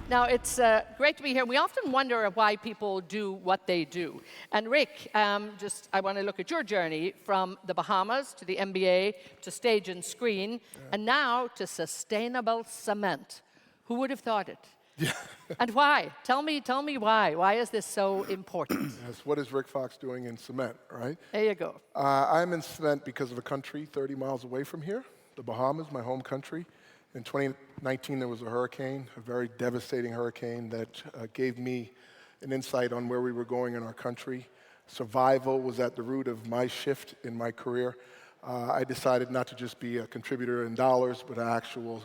Now, it's great to be here. We often wonder why people do what they do. And Rick, I want to look at your journey from the Bahamas to the MBA to stage and screen, and now to sustainable cement. Who would have thought it? Yeah. And why? Tell me why. Why is this so important? Yes, what is Rick Fox doing in cement, right? There you go. I'm in cement because of a country 30 miles away from here, the Bahamas, my home country. In 2019, there was a hurricane, a very devastating hurricane that gave me an insight on where we were going in our country. Survival was at the root of my shift in my career. I decided not to just be a contributor in dollars, but an actual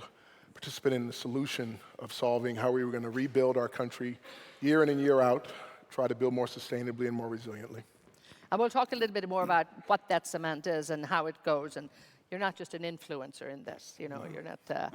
participant in the solution of solving how we were going to rebuild our country year in and year out, try to build more sustainably and more resiliently. And we'll talk a little bit more about what that cement is and how it goes. And you're not just an influencer in this, you know, you're not,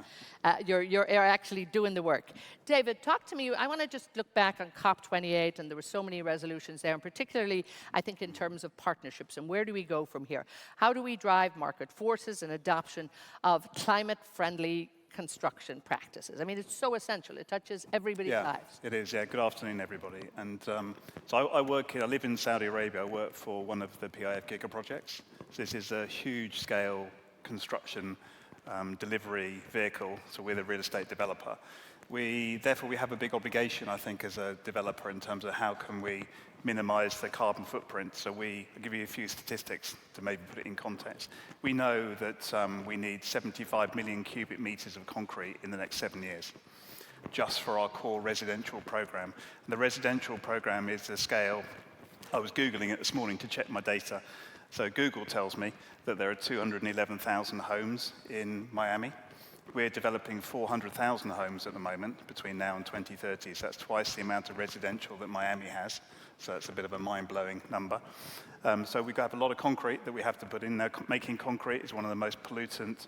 you're actually doing the work. David, talk to me. I want to just look back on COP28, and there were so many resolutions there, and particularly, I think, in terms of partnerships, and where do we go from here? How do we drive market forces and adoption of climate-friendly construction practices? I mean, it's so essential. It touches everybody's lives. It is, yeah. Good afternoon, everybody. And so I live in Saudi Arabia. I work for one of the PIF Giga projects. So this is a huge scale construction delivery vehicle. So we're the real estate developer. Therefore, we have a big obligation, I think, as a developer in terms of how can we minimize the carbon footprint. So I'll give you a few statistics to maybe put it in context. We know that we need 75 million cubic meters of concrete in the next 7 years, just for our core residential program. And the residential program is the scale. I was Googling it this morning to check my data. So Google tells me that there are 211,000 homes in Miami. We're developing 400,000 homes at the moment between now and 2030. So that's twice the amount of residential that Miami has. So that's a bit of a mind-blowing number. So we have a lot of concrete that we have to put in there. Making concrete is one of the most pollutant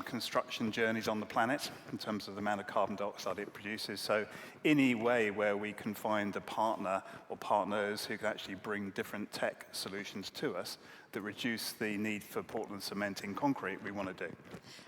construction journeys on the planet in terms of the amount of carbon dioxide it produces. So any way where we can find a partner or partners who can actually bring different tech solutions to us that reduce the need for Portland cement in concrete, we want to do.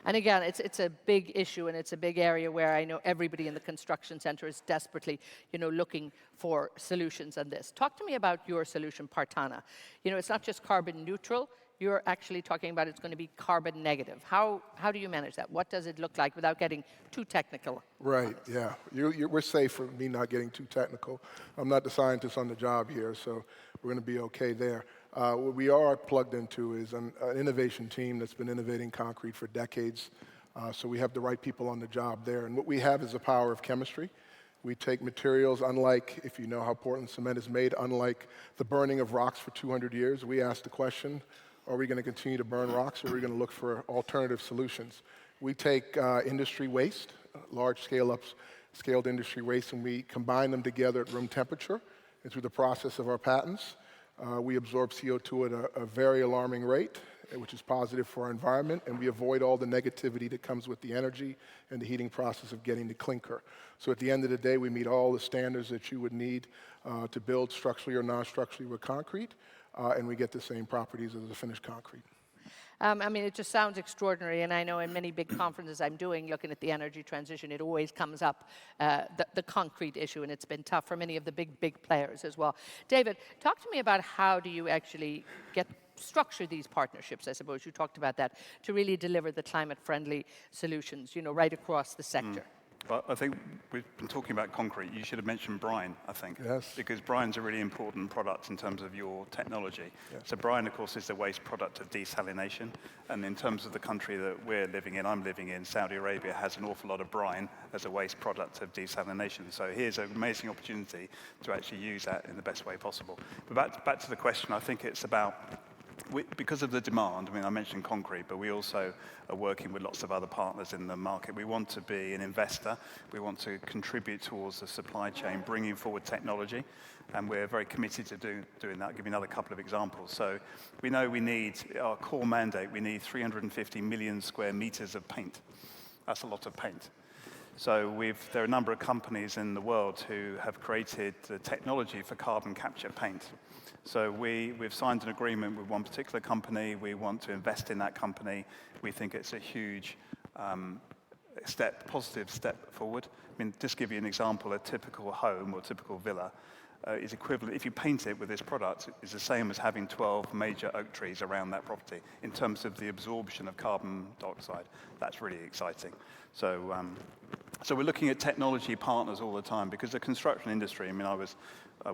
And again, it's a big issue, and it's a big area where I know everybody in the construction center is desperately, looking for solutions on this. Talk to me about your solution, Partana. It's not just carbon neutral. You're actually talking about it's going to be carbon negative. How do you manage that? What does it look like without getting too technical? Right, yeah. We're safe for me not getting too technical. I'm not the scientist on the job here, so we're going to be okay there. What we are plugged into is an innovation team that's been innovating concrete for decades. So we have the right people on the job there. And what we have is the power of chemistry. We take materials, unlike, if you know how Portland cement is made, unlike the burning of rocks for 200 years, we ask the question, are we going to continue to burn rocks, or are we going to look for alternative solutions? We take industry waste, large scaled industry waste, and we combine them together at room temperature. And through the process of our patents, we absorb CO2 at a very alarming rate, which is positive for our environment, and we avoid all the negativity that comes with the energy and the heating process of getting the clinker. So at the end of the day, we meet all the standards that you would need to build structurally or non-structurally with concrete, and we get the same properties as the finished concrete. I mean, it just sounds extraordinary, and I know in many big conferences I'm doing, looking at the energy transition, it always comes up, the concrete issue, and it's been tough for many of the big players as well. David, talk to me about how do you actually structure these partnerships, I suppose you talked about that, to really deliver the climate-friendly solutions, right across the sector. Well, I think we've been talking about concrete. You should have mentioned brine, I think. Yes. Because brine's a really important product in terms of your technology. Yes. So brine, of course, is the waste product of desalination. And in terms of the country that I'm living in, Saudi Arabia has an awful lot of brine as a waste product of desalination. So here's an amazing opportunity to actually use that in the best way possible. But back to the question, I think it's about, because of the demand, I mean, I mentioned concrete, but we also are working with lots of other partners in the market. We want to be an investor. We want to contribute towards the supply chain, bringing forward technology, and we're very committed to doing that. I'll give you another couple of examples. So we know our core mandate, we need 350 million square meters of paint. That's a lot of paint. So there are a number of companies in the world who have created the technology for carbon capture paint. So we've signed an agreement with one particular company. We want to invest in that company. We think it's a huge positive step forward. I mean, just to give you an example, a typical home or typical villa is equivalent, if you paint it with this product, is the same as having 12 major oak trees around that property in terms of the absorption of carbon dioxide. That's really exciting. So, so we're looking at technology partners all the time, because the construction industry, I mean, I was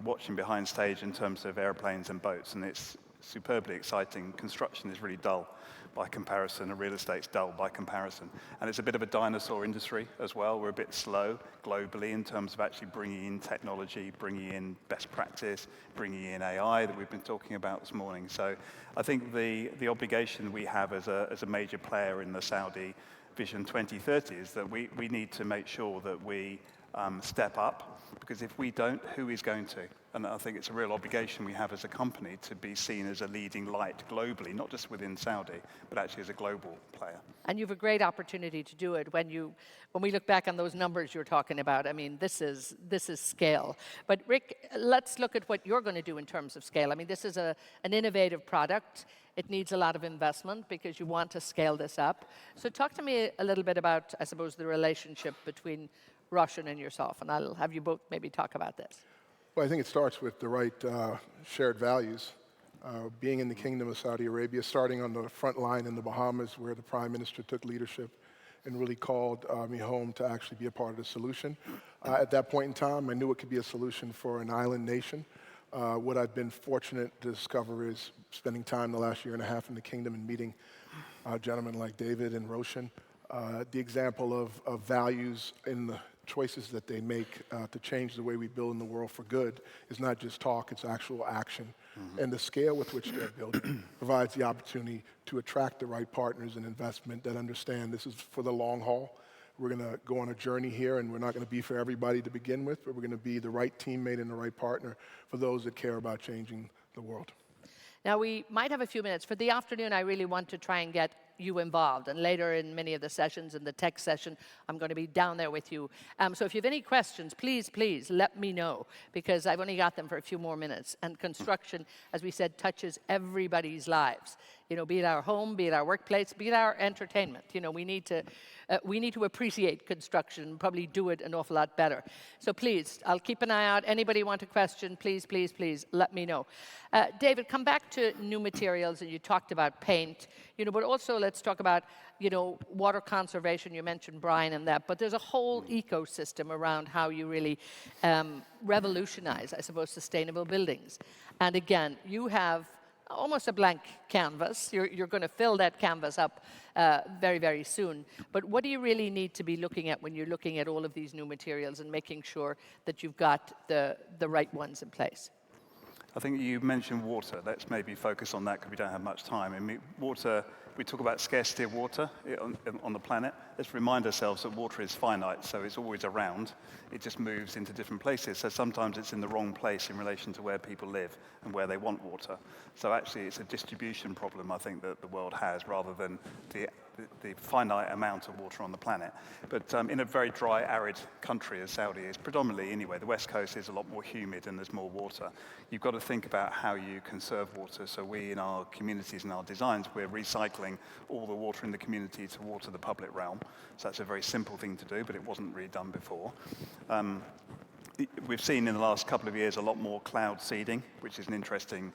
watching behind stage in terms of airplanes and boats, and it's superbly exciting. Construction is really dull by comparison, and real estate's dull by comparison. And it's a bit of a dinosaur industry as well. We're a bit slow globally in terms of actually bringing in technology, bringing in best practice, bringing in AI that we've been talking about this morning. So I think the obligation we have as a major player in the Saudi Vision 2030 is that we need to make sure that we step up, because if we don't, who is going to? And I think it's a real obligation we have as a company to be seen as a leading light globally, not just within Saudi, but actually as a global player. And you have a great opportunity to do it when we look back on those numbers you're talking about. I mean, this is scale. But Rick, let's look at what you're going to do in terms of scale. I mean, this is an innovative product. It needs a lot of investment because you want to scale this up. So talk to me a little bit about, I suppose, the relationship between Russian and yourself, and I'll have you both maybe talk about this. Well, I think it starts with the right shared values. Being in the Kingdom of Saudi Arabia, starting on the front line in the Bahamas, where the Prime Minister took leadership and really called me home to actually be a part of the solution. At that point in time, I knew it could be a solution for an island nation. What I've been fortunate to discover is spending time the last year and a half in the Kingdom and meeting gentlemen like David and Roshan, the example of values in the choices that they make to change the way we build in the world for good is not just talk, it's actual action. And the scale with which they're building provides the opportunity to attract the right partners and investment that understand this is for the long haul. We're going to go on a journey here, and we're not going to be for everybody to begin with, but we're going to be the right teammate and the right partner for those that care about changing the world. Now, we might have a few minutes. For the afternoon, I really want to try and get you involved. And later in many of the sessions, in the tech session, I'm going to be down there with you. So if you have any questions, please let me know, because I've only got them for a few more minutes. And construction, as we said, touches everybody's lives. You know, be it our home, be it our workplace, be it our entertainment. You know, we need to appreciate construction and probably do it an awful lot better. So please, I'll keep an eye out. Anybody want a question, please let me know. David, come back to new materials, and you talked about paint, you know, but also let's talk about, you know, water conservation. You mentioned brine and that, but there's a whole ecosystem around how you really revolutionize, I suppose, sustainable buildings. And again, you have almost a blank canvas. You're going to fill that canvas up very, very soon. But what do you really need to be looking at when you're looking at all of these new materials and making sure that you've got the right ones in place? I think you mentioned water. Let's maybe focus on that because we don't have much time. I mean, water, we talk about scarcity of water on the planet. Let's remind ourselves that water is finite, so it's always around. It just moves into different places. So sometimes it's in the wrong place in relation to where people live and where they want water. So actually it's a distribution problem, I think, that the world has, rather than the finite amount of water on the planet. But in a very dry, arid country as Saudi is, predominantly anyway, the West Coast is a lot more humid and there's more water. You've got to think about how you conserve water. So we, in our communities and our designs, we're recycling all the water in the community to water the public realm. So that's a very simple thing to do, but it wasn't really done before. We've seen in the last couple of years a lot more cloud seeding, which is an interesting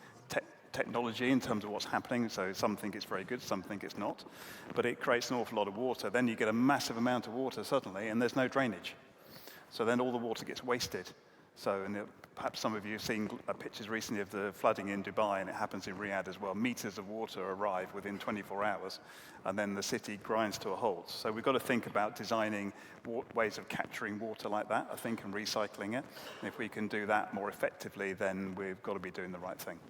technology in terms of what's happening. So some think it's very good, some think it's not. But it creates an awful lot of water. Then you get a massive amount of water suddenly, and there's no drainage. So then all the water gets wasted. So perhaps some of you have seen pictures recently of the flooding in Dubai, and it happens in Riyadh as well. Meters of water arrive within 24 hours, and then the city grinds to a halt. So we've got to think about designing ways of capturing water like that, I think, and recycling it. And if we can do that more effectively, then we've got to be doing the right thing.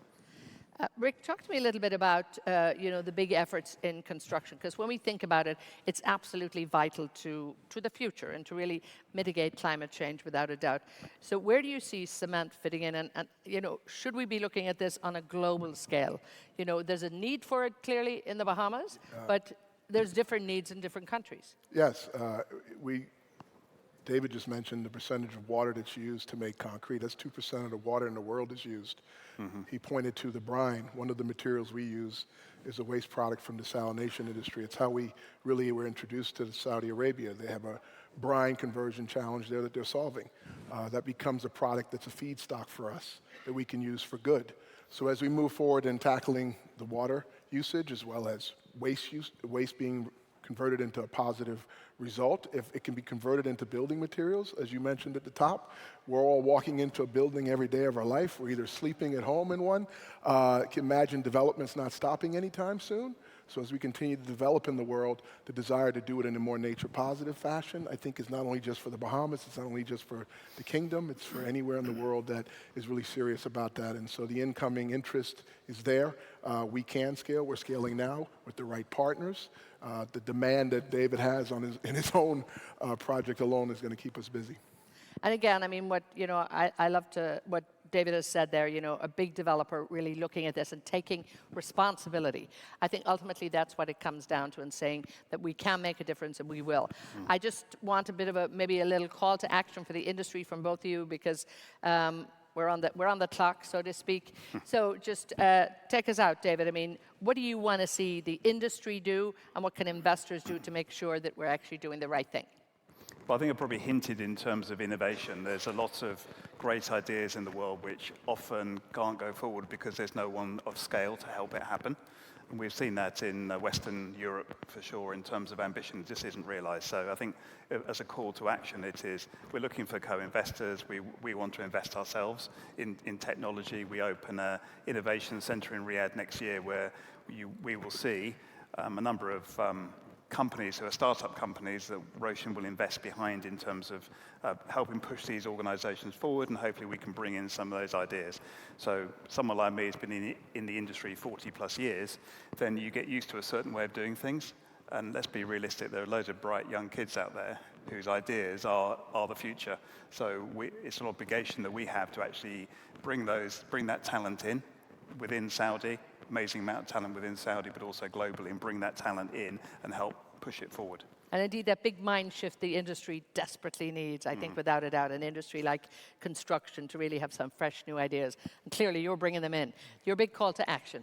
Rick, talk to me a little bit about the big efforts in construction, because when we think about it, it's absolutely vital to the future and to really mitigate climate change without a doubt. So where do you see cement fitting in, and should we be looking at this on a global scale? You know, there's a need for it clearly in the Bahamas, but there's different needs in different countries. Yes, we David just mentioned the percentage of water that's used to make concrete. That's 2% of the water in the world is used. He pointed to the brine. One of the materials we use is a waste product from the salination industry. It's how we really were introduced to Saudi Arabia. They have a brine conversion challenge there that they're solving. That becomes a product that's a feedstock for us that we can use for good. So as we move forward in tackling the water usage as well as waste being converted into a positive result, if it can be converted into building materials, as you mentioned at the top, we're all walking into a building every day of our life. We're either sleeping at home in one. Can imagine development's not stopping anytime soon. So as we continue to develop in the world, the desire to do it in a more nature-positive fashion, I think is not only just for the Bahamas, it's not only just for the kingdom, it's for anywhere in the world that is really serious about that. And so the incoming interest is there. We can scale. We're scaling now with the right partners. The demand that David has in his own project alone is going to keep us busy. And again, I mean, I love what David has said there, a big developer really looking at this and taking responsibility. I think ultimately that's what it comes down to, and saying that we can make a difference and we will. I just want a bit of maybe a little call to action for the industry from both of you, because we're on the clock, so to speak. So just take us out, David. I mean, what do you want to see the industry do, and what can investors do to make sure that we're actually doing the right thing? Well, I think I probably hinted in terms of innovation. There's a lot of great ideas in the world which often can't go forward because there's no one of scale to help it happen. And we've seen that in Western Europe for sure in terms of ambition. It just isn't realized. So I think as a call to action, it is, we're looking for co-investors. We want to invest ourselves in technology. We open an innovation center in Riyadh next year where we will see a number of companies who are startup companies that Roshan will invest behind in terms of helping push these organizations forward, and hopefully we can bring in some of those ideas. So someone like me who's been in the industry 40 plus years, then you get used to a certain way of doing things. And let's be realistic, there are loads of bright young kids out there whose ideas are the future. So it's an obligation that we have to actually bring that talent in within Saudi, amazing amount of talent within Saudi, but also globally, and bring that talent in and help push it forward. And indeed, that big mind shift the industry desperately needs, I think, without a doubt, an industry like construction to really have some fresh new ideas. And clearly, you're bringing them in. Your big call to action.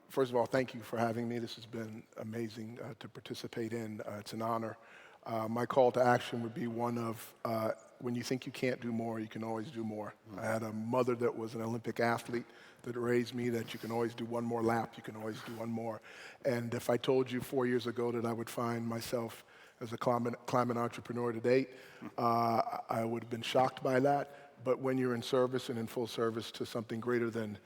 First of all, thank you for having me. This has been amazing to participate in. It's an honor. My call to action would be one of, when you think you can't do more, you can always do more. I had a mother that was an Olympic athlete that raised me that you can always do one more lap, you can always do one more. And if I told you 4 years ago that I would find myself as a climate entrepreneur to date, I would have been shocked by that. But when you're in service and in full service to something greater than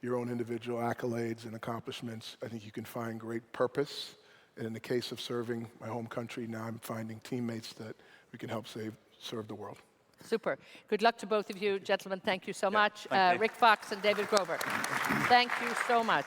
your own individual accolades and accomplishments, I think you can find great purpose. And in the case of serving my home country, now I'm finding teammates that we can help serve the world. Super. Good luck to both of you. Gentlemen, thank you so much. Thank you. Rick Fox and David Grover, thank you so much.